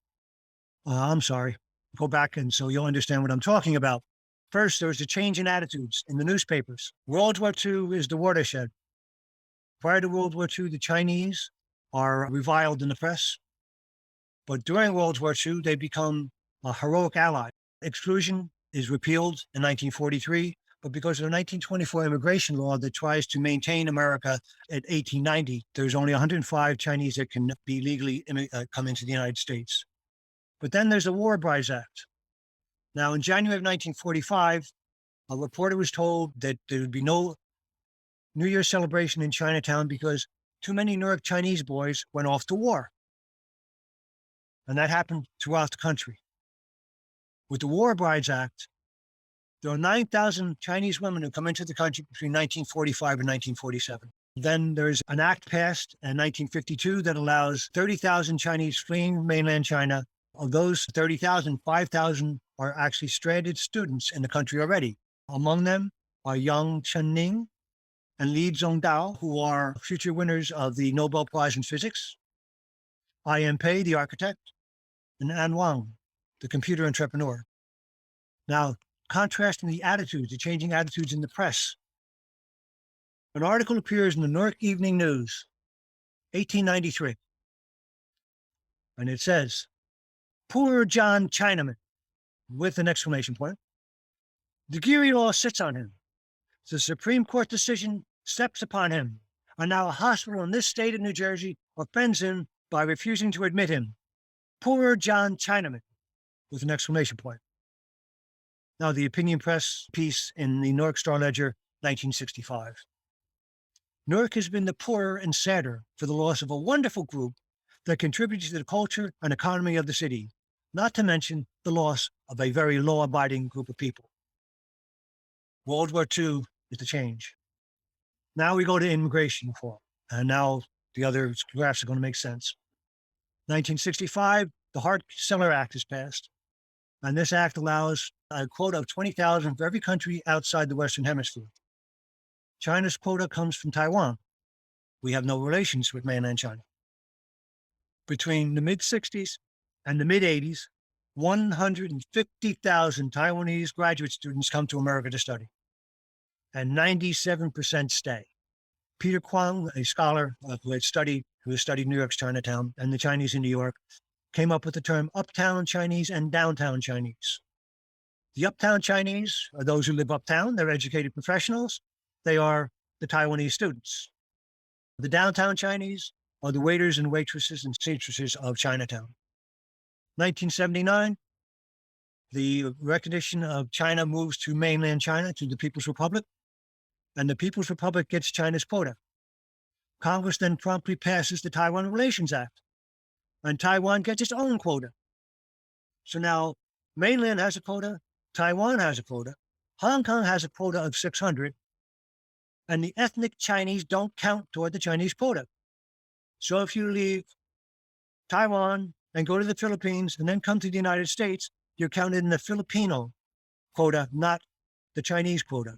I'm sorry. Go back, and so you'll understand what I'm talking about. First, there was a change in attitudes in the newspapers. World War II is the watershed. Prior to World War II, the Chinese are reviled in the press. But during World War II, they become a heroic ally. Exclusion is repealed in 1943, but because of the 1924 immigration law that tries to maintain America at 1890, there's only 105 Chinese that can be legally come into the United States. But then there's the War Brides Act. Now, in January of 1945, a reporter was told that there would be no New Year's celebration in Chinatown because too many Newark Chinese boys went off to war. And that happened throughout the country. With the War Brides Act, there are 9,000 Chinese women who come into the country between 1945 and 1947. Then there's an act passed in 1952 that allows 30,000 Chinese fleeing mainland China. Of those 30,000, 5,000 are actually stranded students in the country already. Among them are Yang Chenning and Li Zhongdao, who are future winners of the Nobel Prize in Physics, I.M. Pei, the architect, and An Wang, the computer entrepreneur. Now, contrasting the attitudes, the changing attitudes in the press. An article appears in the Newark Evening News, 1893. And it says, "Poor John Chinaman," with an exclamation point. "The Geary law sits on him. The Supreme Court decision steps upon him. And now a hospital in this state of New Jersey offends him by refusing to admit him. Poor John Chinaman," with an exclamation point. Now, the opinion press piece in the Newark Star Ledger, 1965. Newark has been the poorer and sadder for the loss of a wonderful group that contributes to the culture and economy of the city, not to mention the loss of a very law-abiding group of people. World War II is the change. Now we go to immigration reform, and now the other graphs are going to make sense. 1965, the Hart-Celler Act is passed. And this act allows a quota of 20,000 for every country outside the Western Hemisphere. China's quota comes from Taiwan. We have no relations with mainland China. Between the mid-60s and the mid-80s, 150,000 Taiwanese graduate students come to America to study, and 97% stay. Peter Kwong, a scholar who has studied New York's Chinatown and the Chinese in New York, came up with the term uptown Chinese and downtown Chinese. The uptown Chinese are those who live uptown. They're educated professionals. They are the Taiwanese students. The downtown Chinese are the waiters and waitresses and seamstresses of Chinatown. 1979, the recognition of China moves to mainland China, to the People's Republic, and the People's Republic gets China's quota. Congress then promptly passes the Taiwan Relations Act, and Taiwan gets its own quota. So now mainland has a quota, Taiwan has a quota, Hong Kong has a quota of 600, and the ethnic Chinese don't count toward the Chinese quota. So if you leave Taiwan and go to the Philippines and then come to the United States, you're counted in the Filipino quota, not the Chinese quota.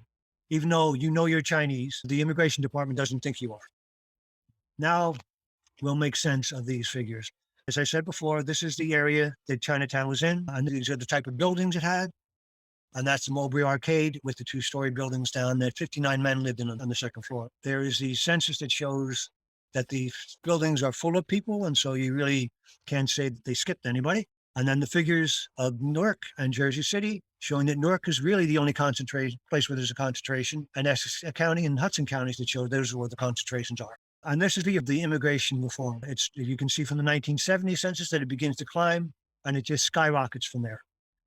Even though you know you're Chinese, the immigration department doesn't think you are. Now we'll make sense of these figures. As I said before, this is the area that Chinatown was in, and these are the type of buildings it had. And that's the Mulberry Arcade with the two-story buildings down that 59 men lived in on the second floor. There is the census that shows that the buildings are full of people, and so you really can't say that they skipped anybody. And then the figures of Newark and Jersey City, showing that Newark is really the only concentration place where there's a concentration, and Essex County and Hudson counties that show those are where the concentrations are. And this is the immigration reform. You can see from the 1970 census that it begins to climb, and it just skyrockets from there.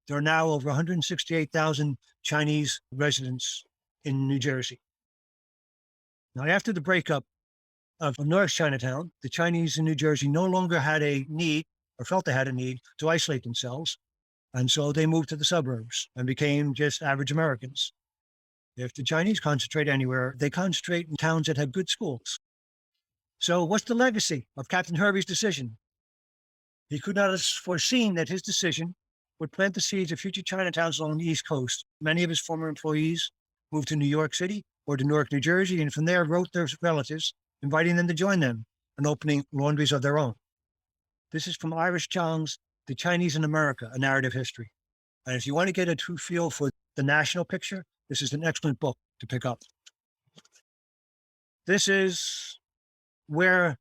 There are now over 168,000 Chinese residents in New Jersey. Now, after the breakup of North Chinatown, the Chinese in New Jersey no longer had a need, or felt they had a need, to isolate themselves. And so they moved to the suburbs and became just average Americans. If the Chinese concentrate anywhere, they concentrate in towns that have good schools. So what's the legacy of Captain Hervey's decision? He could not have foreseen that his decision would plant the seeds of future Chinatowns along the East Coast. Many of his former employees moved to New York City or to Newark, New Jersey, and from there wrote their relatives, inviting them to join them and opening laundries of their own. This is from Irish Chong's The Chinese in America, A Narrative History. And if you want to get a true feel for the national picture, this is an excellent book to pick up. This is where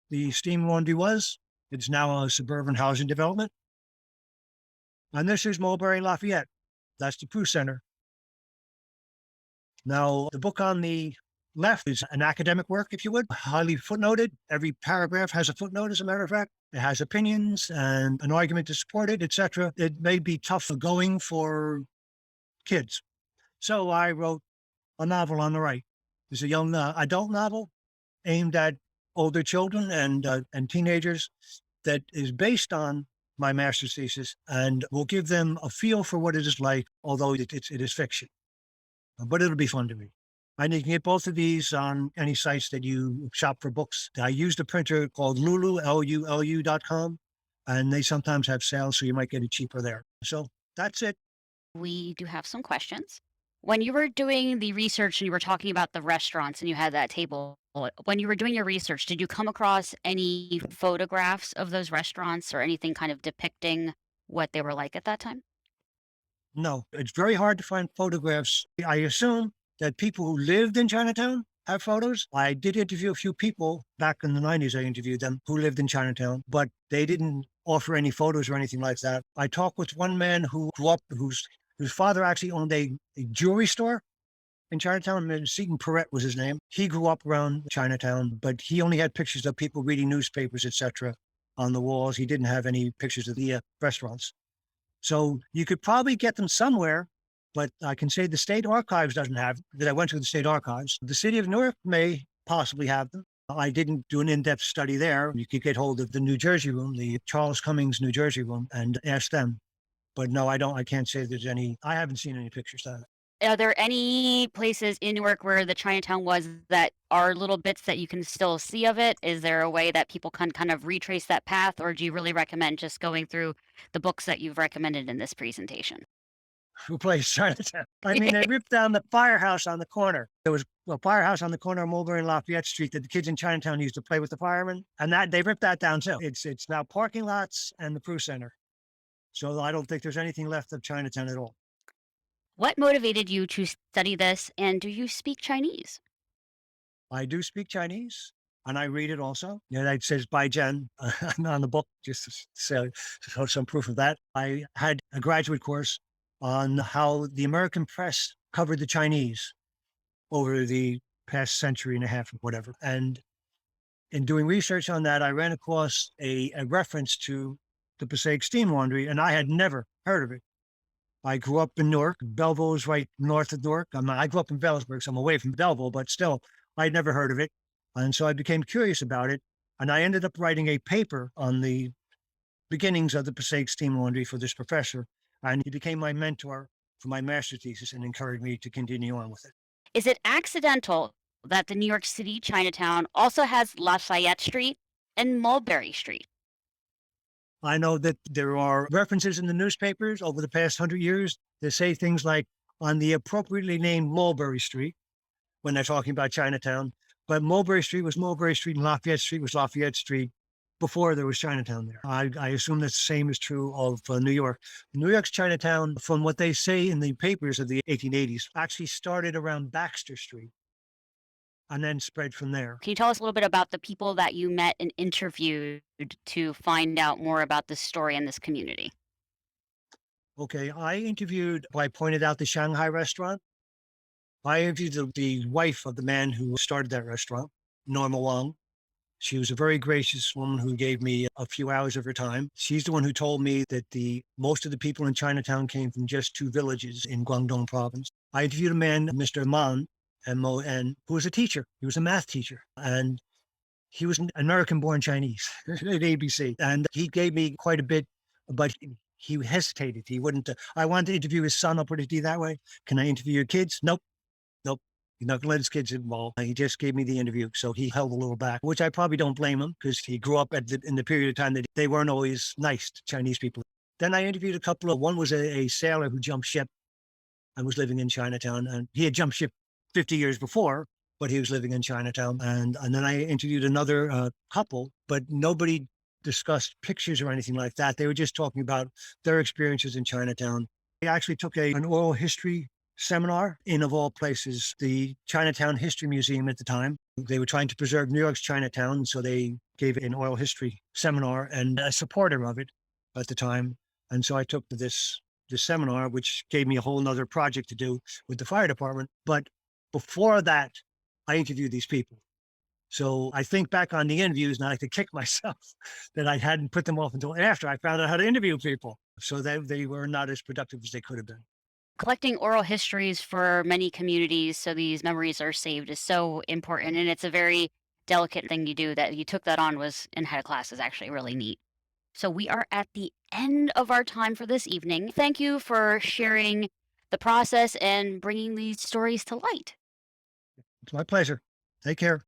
the steam laundry was. It's now a suburban housing development. And this is Mulberry Lafayette. That's the Prue Center. Now, the book on the left is an academic work, if you would, highly footnoted. Every paragraph has a footnote, as a matter of fact. It has opinions and an argument to support it, etc. It may be tough going for kids. So I wrote a novel on the right. It's a young adult novel aimed at older children and teenagers that is based on my master's thesis and will give them a feel for what it is like, although it is fiction. But it'll be fun to read. And you can get both of these on any sites that you shop for books. I used a printer called Lulu, Lulu.com, and they sometimes have sales, so you might get it cheaper there. So that's it. We do have some questions. When you were doing the research and you were talking about the restaurants and you had that table, when you were doing your research, did you come across any photographs of those restaurants or anything kind of depicting what they were like at that time? No, it's very hard to find photographs. I assume that people who lived in Chinatown have photos. I did interview a few people back in the 90s. I interviewed them who lived in Chinatown, but they didn't offer any photos or anything like that. I talked with one man who grew up, whose father actually owned a jewelry store in Chinatown. Seton Perrette was his name. He grew up around Chinatown, but he only had pictures of people reading newspapers, etc., on the walls. He didn't have any pictures of the restaurants. So you could probably get them somewhere, but I can say the State Archives doesn't have, that I went to the State Archives. The city of Newark may possibly have them. I didn't do an in-depth study there. You could get hold of the New Jersey room, the Charles Cummings New Jersey room, and ask them. But no, I can't say there's any, I haven't seen any pictures of it. Are there any places in Newark where the Chinatown was that are little bits that you can still see of it? Is there a way that people can kind of retrace that path, or do you really recommend just going through the books that you've recommended in this presentation? Who plays Chinatown? I mean, they ripped down the firehouse on the corner. There was a firehouse on the corner of Mulberry and Lafayette Street that the kids in Chinatown used to play with the firemen, and that they ripped that down too. It's now parking lots and the Prue Center. So I don't think there's anything left of Chinatown at all. What motivated you to study this, and do you speak Chinese? I do speak Chinese and I read it also. Yeah, it says Baijian on the book, just to show some proof of that. I had a graduate course on how the American press covered the Chinese over the past century and a half or whatever. And in doing research on that, I ran across a reference to the Passaic Steam Laundry, and I had never heard of it. I grew up in Newark. Belleville is right north of Newark. I grew up in Bellisburg, so I'm away from Belleville, but still, I'd never heard of it. And so I became curious about it. And I ended up writing a paper on the beginnings of the Passaic Steam Laundry for this professor. And he became my mentor for my master's thesis and encouraged me to continue on with it. Is it accidental that the New York City Chinatown also has Lafayette Street and Mulberry Street? I know that there are references in the newspapers over the past 100 years that say things like on the appropriately named Mulberry Street when they're talking about Chinatown. But Mulberry Street was Mulberry Street and Lafayette Street was Lafayette Street before there was Chinatown there. I assume that the same is true of New York. New York's Chinatown, from what they say in the papers of the 1880s, actually started around Baxter Street and then spread from there. Can you tell us a little bit about the people that you met and interviewed to find out more about this story and this community? Okay, I pointed out the Shanghai restaurant. I interviewed the wife of the man who started that restaurant, Norma Wong. She was a very gracious woman who gave me a few hours of her time. She's the one who told me that most of the people in Chinatown came from just two villages in Guangdong province. I interviewed a man, Mr. Man, and who was a teacher. He was a math teacher, and he was an American-born Chinese at ABC. And he gave me quite a bit, but he hesitated. He wouldn't. I wanted to interview his son. I'll put it that way. Can I interview your kids? Nope. Nope. He's not going to let his kids involved. He just gave me the interview. So he held a little back, which I probably don't blame him because he grew up in the period of time that they weren't always nice to Chinese people. Then I interviewed a couple one was a sailor who jumped ship and was living in Chinatown. And he had jumped ship 50 years before, but he was living in Chinatown. And then I interviewed another couple, but nobody discussed pictures or anything like that. They were just talking about their experiences in Chinatown. I actually took an oral history seminar in, of all places, the Chinatown History Museum at the time. They were trying to preserve New York's Chinatown, so they gave an oral history seminar and a supporter of it at the time. And so I took this seminar, which gave me a whole nother project to do with the fire department. But before that, I interviewed these people. So I think back on the interviews and I like to kick myself that I hadn't put them off until after I found out how to interview people. So they were not as productive as they could have been. Collecting oral histories for many communities so these memories are saved is so important, and it's a very delicate thing you do. That you took that on was and had a class is actually really neat. So we are at the end of our time for this evening. Thank you for sharing the process and bringing these stories to light. It's my pleasure. Take care.